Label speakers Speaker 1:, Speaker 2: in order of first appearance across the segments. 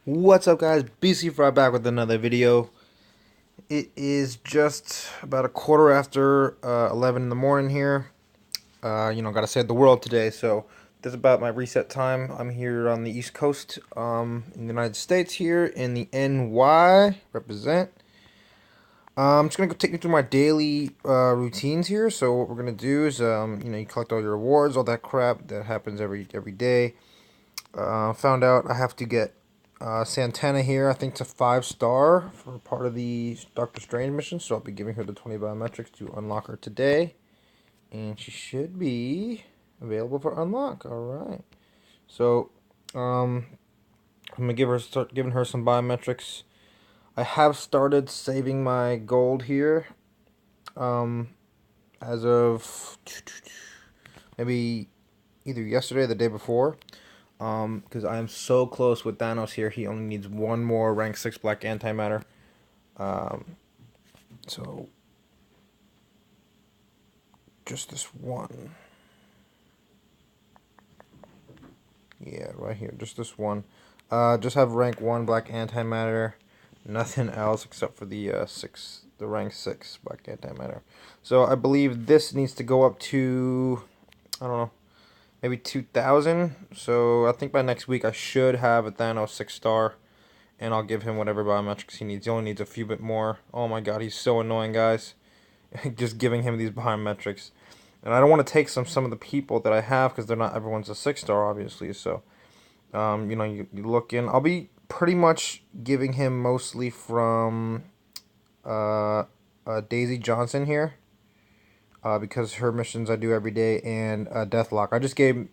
Speaker 1: What's up, guys? BC Fry back with another video. It is just about a quarter after 11 in the morning here. Gotta save the world today, so this is about my reset time. I'm here on the East Coast, in the United States here in the NY, represent. I'm just gonna go take you through my daily routines here. So what we're gonna do is, you collect all your rewards, all that crap that happens every day. Found out I have to get Santana here. I think it's a 5-star for part of the Doctor Strange mission, so I'll be giving her the 20 biometrics to unlock her today, and she should be available for unlock. All right. So, I'm gonna start giving her some biometrics. I have started saving my gold here. Um, as of maybe either yesterday or the day before. Because I am so close with Thanos here. He only needs one more rank 6 black antimatter. So just this one. Yeah, right here. Just this one. Just have rank 1 black antimatter. Nothing else except for the the rank 6 black antimatter. So I believe this needs to go up to, I don't know, maybe 2,000. So I think by next week I should have a Thanos 6-star. And I'll give him whatever biometrics he needs. He only needs a few bit more. Oh my god, he's so annoying, guys. Just giving him these biometrics. And I don't want to take some of the people that I have because they're not everyone's a 6-star, obviously. So, you look in. I'll be pretty much giving him mostly from uh, Daisy Johnson here. Because her missions I do every day, and Deathlock. I just gave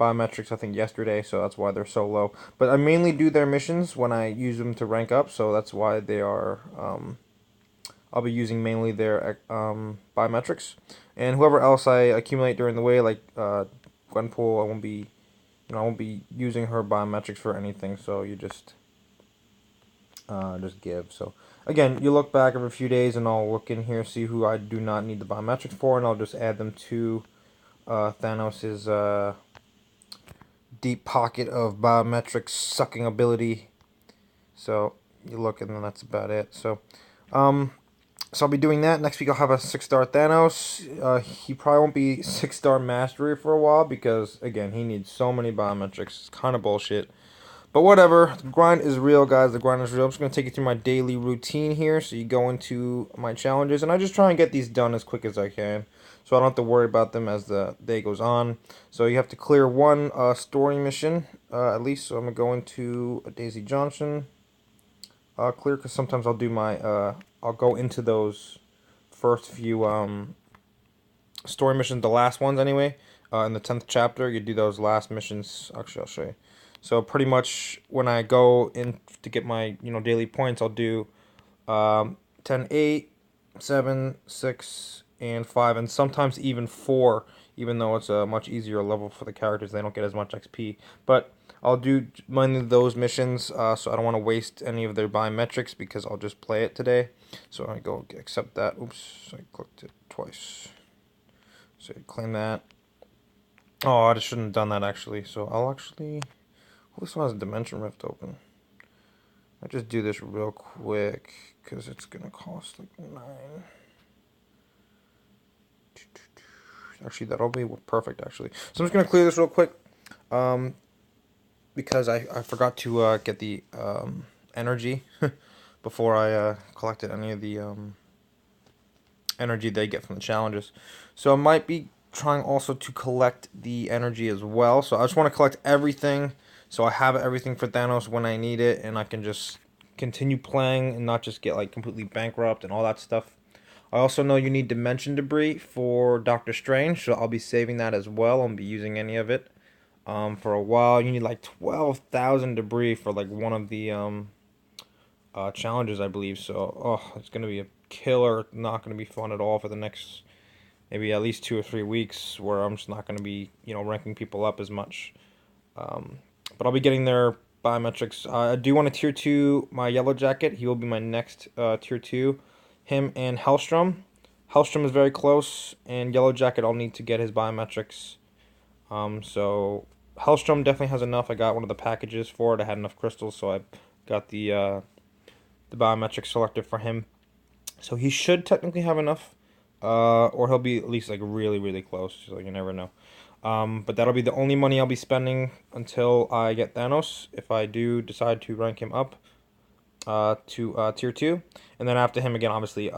Speaker 1: biometrics I think yesterday, so that's why they're so low. But I mainly do their missions when I use them to rank up, so that's why they are. I'll be using mainly their biometrics, and whoever else I accumulate during the way, like Gwenpool, I won't be using her biometrics for anything. So you just give. So again, you look back every few days, and I'll look in here, see who I do not need the biometrics for, and I'll just add them to Thanos's deep pocket of biometrics sucking ability. So you look, and then that's about it. Um, so I'll be doing that next week. I'll have a 6-star Thanos. He probably won't be 6-star mastery for a while because again, he needs so many biometrics. It's kind of bullshit. But whatever, the grind is real, guys. The grind is real. I'm just going to take you through my daily routine here. So you go into my challenges, and I just try and get these done as quick as I can. So I don't have to worry about them as the day goes on. So you have to clear one story mission, at least. So I'm going to go into Daisy Johnson. Clear, because sometimes I'll do my, I'll go into those first few story missions, the last ones anyway. In the 10th chapter, you do those last missions. Actually, I'll show you. So pretty much when I go in to get my daily points, I'll do 10, 8, 7, 6, and 5, and sometimes even 4, even though it's a much easier level for the characters. They don't get as much XP. But I'll do mainly those missions, so I don't want to waste any of their biometrics because I'll just play it today. So I go accept that. Oops, I clicked it twice. So claim that. Oh, I just shouldn't have done that actually. So I'll actually... This one has a Dimension Rift open. I just do this real quick because it's gonna cost like 9. Actually, that'll be perfect. Actually, so I'm just gonna clear this real quick, because I forgot to get the energy before I collected any of the energy they get from the challenges. So I might be trying also to collect the energy as well. So I just want to collect everything. So I have everything for Thanos when I need it, and I can just continue playing and not just get like completely bankrupt and all that stuff. I also know you need dimension debris for Doctor Strange, so I'll be saving that as well. I won't be using any of it for a while. You need like 12,000 debris for like one of the challenges, I believe. So, oh, it's gonna be a killer. Not gonna be fun at all for the next maybe at least 2 or 3 weeks, where I'm just not gonna be ranking people up as much. But I'll be getting their biometrics. I do want to tier 2 my Yellow Jacket. He will be my next tier 2. Him and Hellstrom. Hellstrom is very close, and Yellow Jacket I'll need to get his biometrics. So Hellstrom definitely has enough. I got one of the packages for it. I had enough crystals, so I got the biometric selector for him. So he should technically have enough, or he'll be at least like really, really close. So you never know. But that'll be the only money I'll be spending until I get Thanos. If I do decide to rank him up to tier 2, and then after him again, obviously,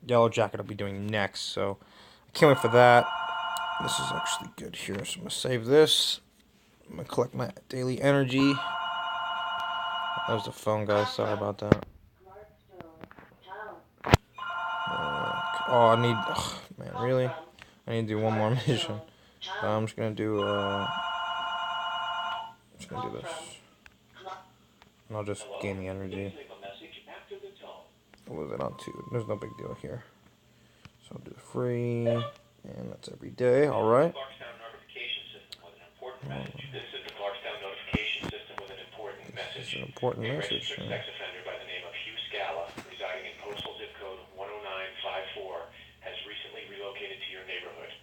Speaker 1: Yellow Jacket will be doing next. So I can't wait for that. This is actually good here, so I'm gonna save this. I'm gonna collect my daily energy. That was the phone, guys. Sorry about that. Oh, I need. Ugh, man, really? I need to do one more mission. But I'm just gonna do. Just gonna do this, and I'll just gain the energy. What was it on 2? There's no big deal here. So I'll do free, and that's every day. All right. This is an important message. Sex offender by the name of Hugh Scala, residing in postal zip code 10954, has recently relocated to your neighborhood.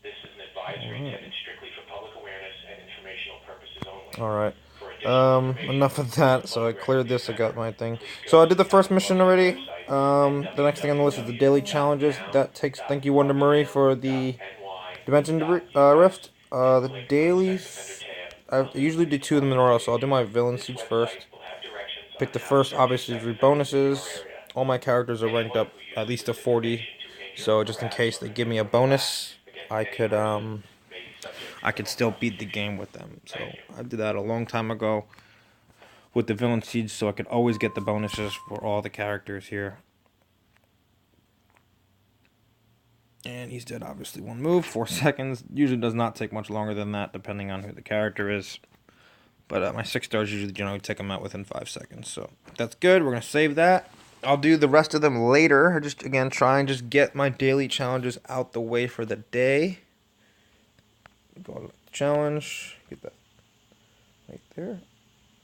Speaker 1: This is an advisory intended strictly for public awareness and informational purposes only. All right. Enough of that. So I cleared this. I got my thing. So I did the first mission already. The next thing on the list is the daily challenges. That takes. Thank you, Wonder Murray, for the Dimension Rift. The dailies. I usually do 2 of them in a row, so I'll do my villain siege first. Pick the first, obviously, 3 bonuses. All my characters are ranked up at least to 40, so just in case they give me a bonus, I could still beat the game with them. So I did that a long time ago with the villain siege, so I could always get the bonuses for all the characters here. And he's dead, obviously, 1 move, 4 seconds. Usually does not take much longer than that, depending on who the character is. But my 6 stars usually generally take them out within 5 seconds. So that's good. We're going to save that. I'll do the rest of them later. Just, again, try and just get my daily challenges out the way for the day. Go to the challenge. Get that right there.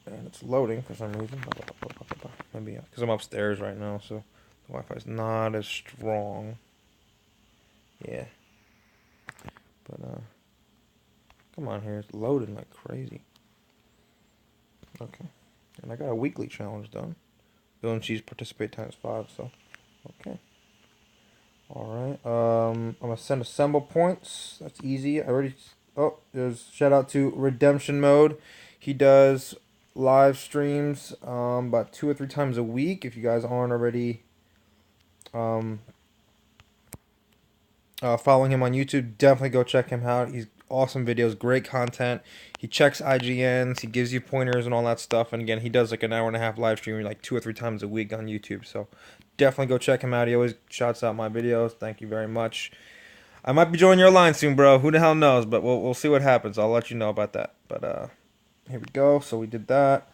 Speaker 1: And it's loading for some reason. Maybe because I'm upstairs right now, so the Wi-Fi's not as strong. Yeah. But, come on here. It's loading like crazy. Okay. And I got a weekly challenge done. Bill and Cheese participate ×5, so. Okay. Alright. I'm going to send assemble points. That's easy. I already. Oh, there's shout out to Redemption Mode. He does live streams about 2 or 3 times a week. If you guys aren't already following him on YouTube, definitely go check him out. He's awesome videos, great content. He checks IGNs, he gives you pointers and all that stuff. And again, he does like an hour and a half live streaming like 2 or 3 times a week on YouTube. So definitely go check him out. He always shouts out my videos. Thank you very much. I might be joining your line soon, bro. Who the hell knows? But we'll see what happens. I'll let you know about that. But here we go. So we did that.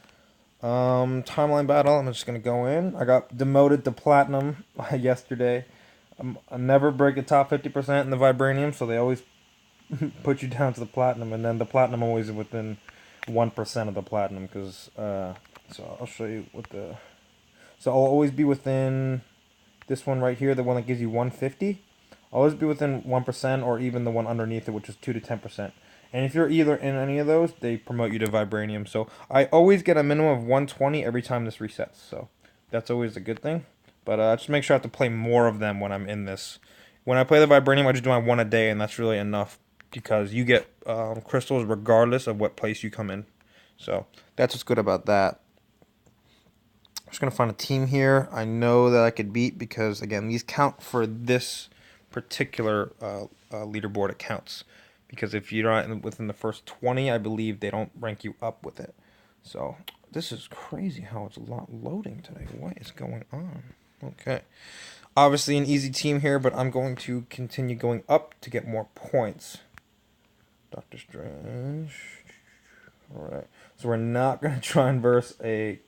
Speaker 1: Timeline battle. I'm just gonna go in. I got demoted to platinum yesterday. I never break the top 50% in the vibranium, so they always put you down to the platinum, and then the platinum always within 1% of the platinum. Because so I'll show you what the. So I'll always be within this one right here, the one that gives you 150. I'll always be within 1%, or even the one underneath it, which is 2 to 10%. And if you're either in any of those, they promote you to vibranium. So I always get a minimum of 120 every time this resets. So that's always a good thing. But just make sure I have to play more of them when I'm in this. When I play the vibranium, I just do my 1 a day, and that's really enough because you get crystals regardless of what place you come in. So that's what's good about that. I'm just going to find a team here I know that I could beat because, again, these count for this particular leaderboard. It counts. Because if you're not within the first 20, I believe they don't rank you up with it. So this is crazy how it's a lot loading today. What is going on? Okay. Obviously an easy team here, but I'm going to continue going up to get more points. Doctor Strange. Alright. So we're not going to try and verse a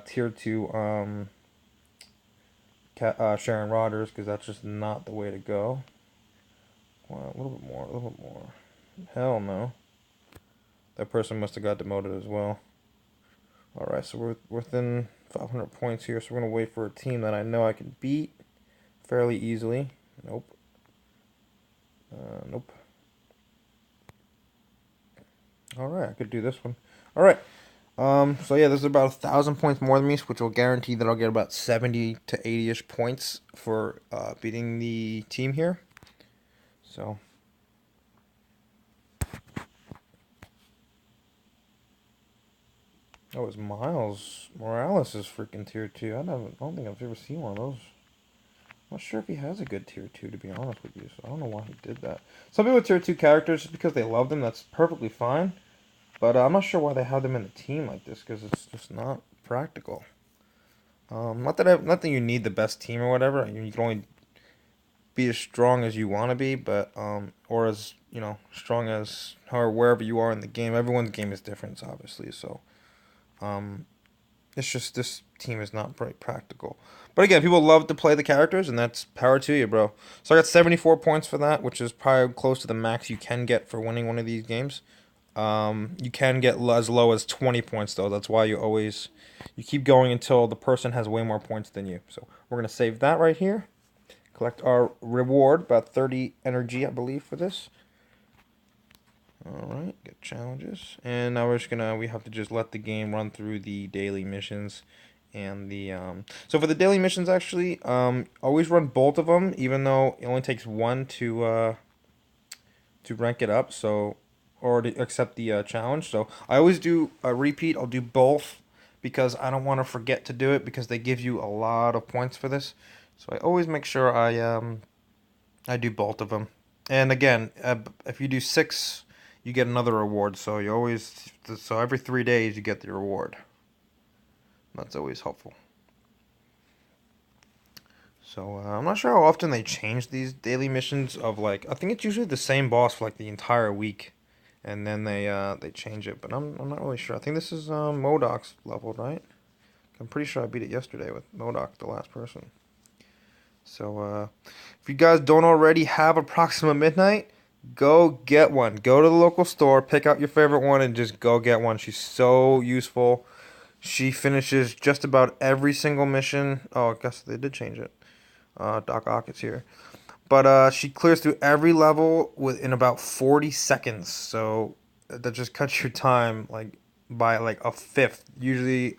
Speaker 1: tier 2 Sharon Rodgers, because that's just not the way to go. Wow, a little bit more, a little bit more. Hell no. That person must have got demoted as well. Alright, so we're within 500 points here, so we're going to wait for a team that I know I can beat fairly easily. Nope. Nope. All right, I could do this one. All right. So yeah, this is about 1,000 points more than me, which will guarantee that I'll get about 70 to 80-ish points for beating the team here. So, that was Miles Morales is freaking tier 2. I don't think I've ever seen one of those. I'm not sure if he has a good tier 2, to be honest with you, so I don't know why he did that. Some people with tier 2 characters, just because they love them, that's perfectly fine. But I'm not sure why they have them in a team like this, because it's just not practical. Not that you need the best team or whatever. You can only be as strong as you want to be, but or as strong as or wherever you are in the game. Everyone's game is different, obviously. So um, it's just this team is not very practical. But again, people love to play the characters, and that's power to you, bro. So I got 74 points for that, which is probably close to the max you can get for winning one of these games. You can get as low as 20 points though. That's why you keep going until the person has way more points than you. So we're gonna save that right here. Collect our reward, about 30 energy, I believe, for this. All right, get challenges, and now we have to just let the game run through the daily missions, and So for the daily missions, actually, always run both of them, even though it only takes one to rank it up. So or to accept the challenge. So I always do a repeat. I'll do both because I don't want to forget to do it because they give you a lot of points for this. So I always make sure I do both of them. And again, if you do 6, you get another reward. So every 3 days you get the reward. That's always helpful. So I'm not sure how often they change these daily missions. I think it's usually the same boss for like the entire week, and then they change it. But I'm not really sure. I think this is Modoc's level, right? I'm pretty sure I beat it yesterday with Modoc, the last person. So if you guys don't already have a Proxima Midnight, go get one. Go to the local store, pick out your favorite one, and just go get one. She's so useful. She finishes just about every single mission. Oh, I guess they did change it. Doc Ock is here. But she clears through every level within about 40 seconds. So that just cuts your time by like a fifth. Usually,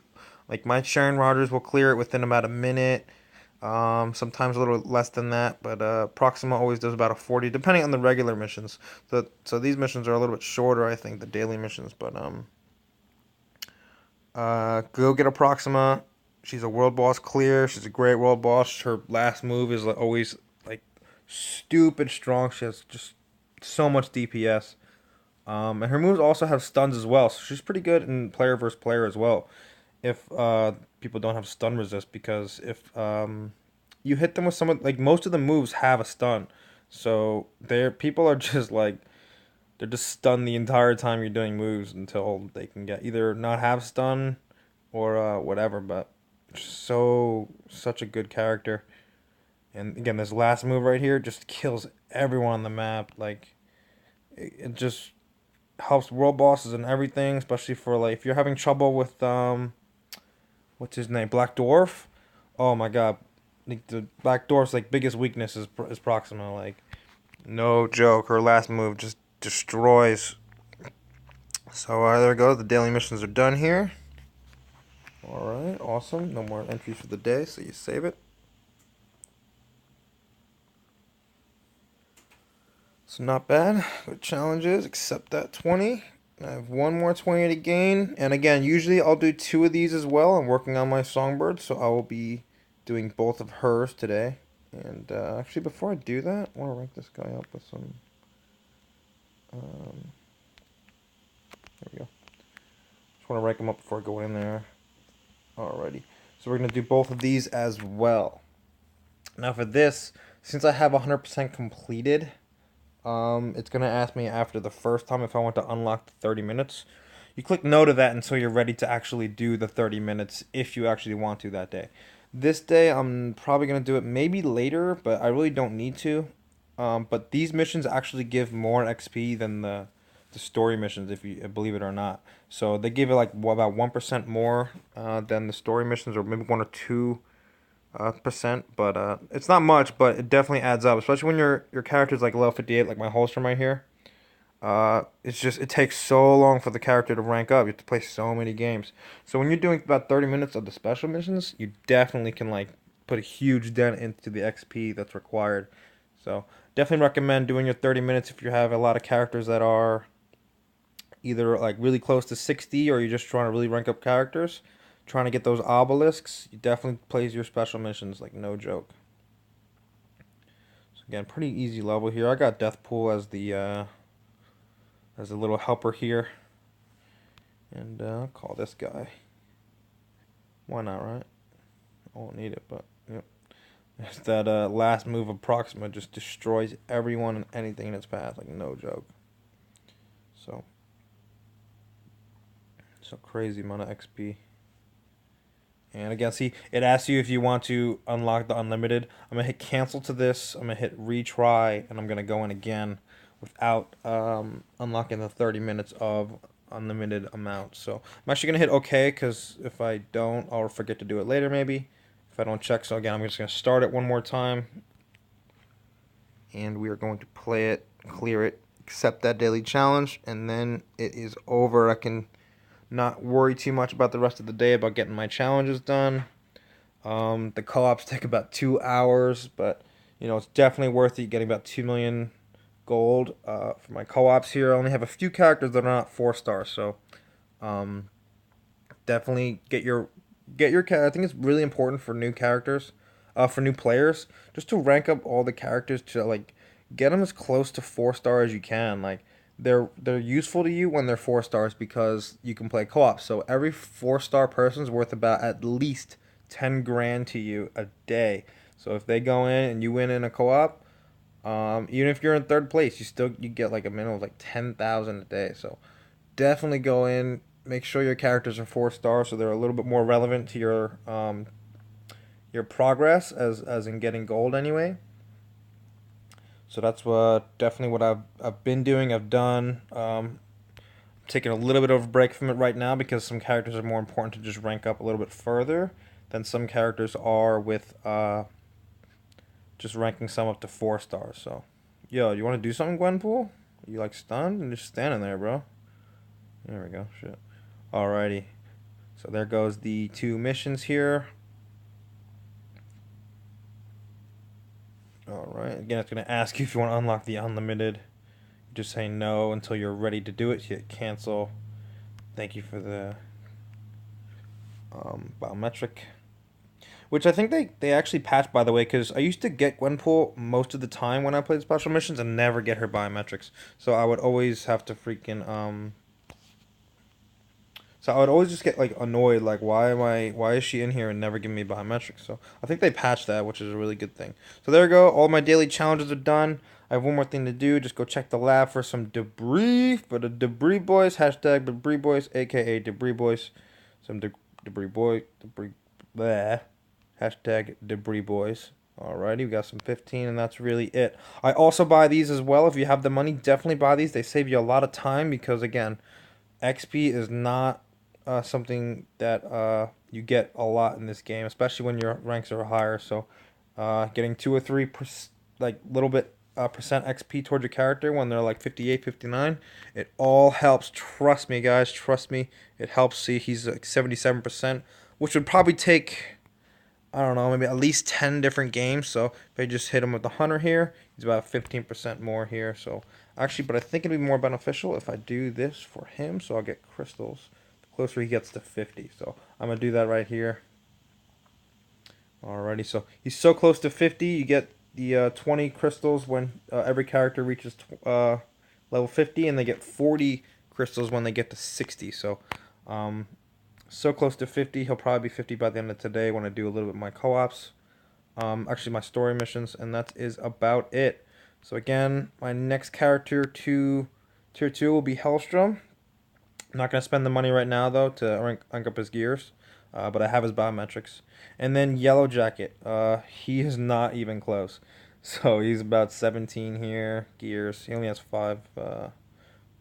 Speaker 1: like my Sharon Rogers will clear it within about a minute. Sometimes a little less than that, but Proxima always does about a 40, depending on the regular missions. So these missions are a little bit shorter, I think, the daily missions. But go get a Proxima. She's a world boss clear. She's a great world boss. Her last move is always like stupid strong. She has just so much DPS. And her moves also have stuns as well. So she's pretty good in player versus player as well. If people don't have stun resist, because if you hit them with someone like most of the moves have a stun, so people are just like they're just stunned the entire time you're doing moves until they can get either not have stun or whatever. But such a good character. And again, this last move right here just kills everyone on the map. Like it just helps world bosses and everything, especially for like if you're having trouble with what's his name, Black Dwarf. Oh my god, like the Black Dwarf's like biggest weakness is Proxima. Like no joke, her last move just destroys. So there we go. The daily missions are done here. All right, awesome. No more entries for the day, so you save it. So not bad. Good challenges, except that 20. I have one more 20 to gain. And again, usually I'll do 2 of these as well. I'm working on my Songbird, so I will be doing both of hers today. And actually, before I do that, I want to rank this guy up with some... there we go. Just want to rank him up before I go in there. Alrighty. So we're going to do both of these as well. Now for this, since I have 100% completed... it's going to ask me after the first time if I want to unlock the 30 minutes. You click no to that until you're ready to actually do the 30 minutes if you actually want to that day. This day, I'm probably going to do it maybe later, but I really don't need to. But these missions actually give more XP than the story missions, if you believe it or not. So they give it like about 1% more than the story missions, or maybe 1 or 2%, but it's not much, but it definitely adds up, especially when your character's like level 58, like my Holstrom right here. It's just it takes so long for the character to rank up. You have to play so many games. So when you're doing about 30 minutes of the special missions, you definitely can like put a huge dent into the XP that's required. So definitely recommend doing your 30 minutes if you have a lot of characters that are either like really close to 60 or you're just trying to really rank up characters, trying to get those obelisks. You definitely plays your special missions like no joke. So again, pretty easy level here. I got Deathpool as a little helper here. And I'll call this guy. Why not, right? I won't need it, but yep. It's that last move of Proxima just destroys everyone and anything in its path, like no joke. So, so crazy amount of XP. And again, see, it asks you if you want to unlock the unlimited. I'm gonna hit cancel to this. I'm gonna hit retry, and I'm gonna go in again without unlocking the 30 minutes of unlimited amount. So I'm actually gonna hit OK because if I don't, I'll forget to do it later maybe. If I don't check, so again, I'm just gonna start it one more time, and we are going to play it, clear it, accept that daily challenge, and then it is over. I can not worry too much about the rest of the day about getting my challenges done. The co-ops take about 2 hours, but you know it's definitely worth it. Getting about 2 million gold for my co-ops here. I only have a few characters that are not 4 stars, so um, definitely get your I think it's really important for new characters, for new players, just to rank up all the characters to like get them as close to 4 star as you can. Like they're useful to you when they're 4 stars because you can play co-op. So every 4 star person's worth about at least 10 grand to you a day. So if they go in and you win in a co-op, even if you're in third place, you get like a minimum of like 10,000 a day. So definitely go in. Make sure your characters are 4 stars, so they're a little bit more relevant to your progress as in getting gold anyway. So that's what definitely what I've been doing. I've done. Taking a little bit of a break from it right now because some characters are more important to just rank up a little bit further than some characters are with just ranking some up to 4 stars. So, yo, you want to do something, Gwenpool? You like stunned and just standing there, bro? There we go. Shit. Alrighty. So there goes the 2 missions here. Alright. Again, it's going to ask you if you want to unlock the unlimited. Just say no until you're ready to do it. Hit cancel. Thank you for the biometric. Which I think they actually patched, by the way, because I used to get Gwenpool most of the time when I played special missions and never get her biometrics. So I would always have to freaking So I would always just get like annoyed, like why is she in here and never giving me biometrics? So I think they patched that, which is a really good thing. So there we go. All my daily challenges are done. I have one more thing to do. Just go check the lab for some debris for the debris boys. Hashtag debris boys, aka debris boys. Some debris boy debris. Bleh. Hashtag debris boys. Alrighty, we got some 15, and that's really it. I also buy these as well. If you have the money, definitely buy these. They save you a lot of time because again, XP is not something that you get a lot in this game, especially when your ranks are higher. So, getting 2 or 3 like little bit percent XP towards your character when they're like 58, 59, it all helps. Trust me, guys. Trust me. It helps. See, he's like 77%, which would probably take I don't know, maybe at least 10 different games. So if I just hit him with the hunter here, he's about 15% more here. So actually, but I think it'd be more beneficial if I do this for him. So I'll get crystals the closer he gets to 50. So I'm going to do that right here. Alrighty, so he's so close to 50. You get the 20 crystals when every character reaches level 50, and they get 40 crystals when they get to 60. So so close to 50. He'll probably be 50 by the end of today when I do a little bit of my co-ops. Actually, my story missions, and that is about it. So again, my next character to tier 2 will be Hellstrom. I'm not going to spend the money right now, though, to rank up his gears. But I have his biometrics. And then Yellow Jacket. He is not even close. So he's about 17 here. Gears. He only has 5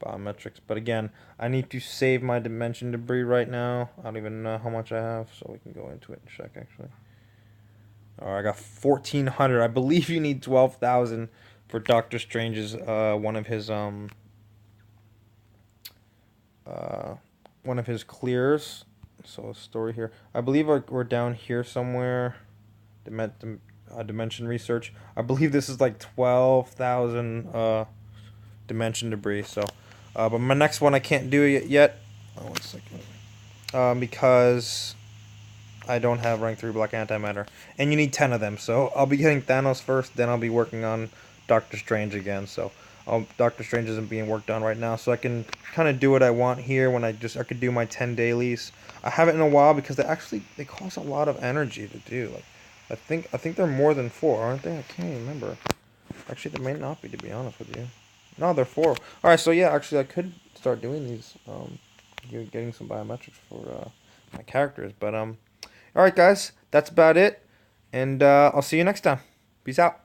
Speaker 1: biometrics. But again, I need to save my dimension debris right now. I don't even know how much I have, so we can go into it and check actually. Alright, I got 1,400. I believe you need 12,000 for Doctor Strange's one of his one of his clears. So a story here. I believe we're down here somewhere. Dimension research. I believe this is like 12,000 dimension debris. So, but my next one I can't do it yet. Oh, 1 second. Because I don't have rank 3 black antimatter, and you need 10 of them. So I'll be getting Thanos first, then I'll be working on Doctor Strange again. So Doctor Strange isn't being worked on right now, so I can kind of do what I want here when I could do my 10 dailies. I haven't in a while because they cost a lot of energy to do. Like I think they're more than 4, aren't they? I can't even remember. Actually, they may not be, to be honest with you. No, they're 4. All right, so yeah, actually, I could start doing these, getting some biometrics for my characters. But all right, guys, that's about it, and I'll see you next time. Peace out.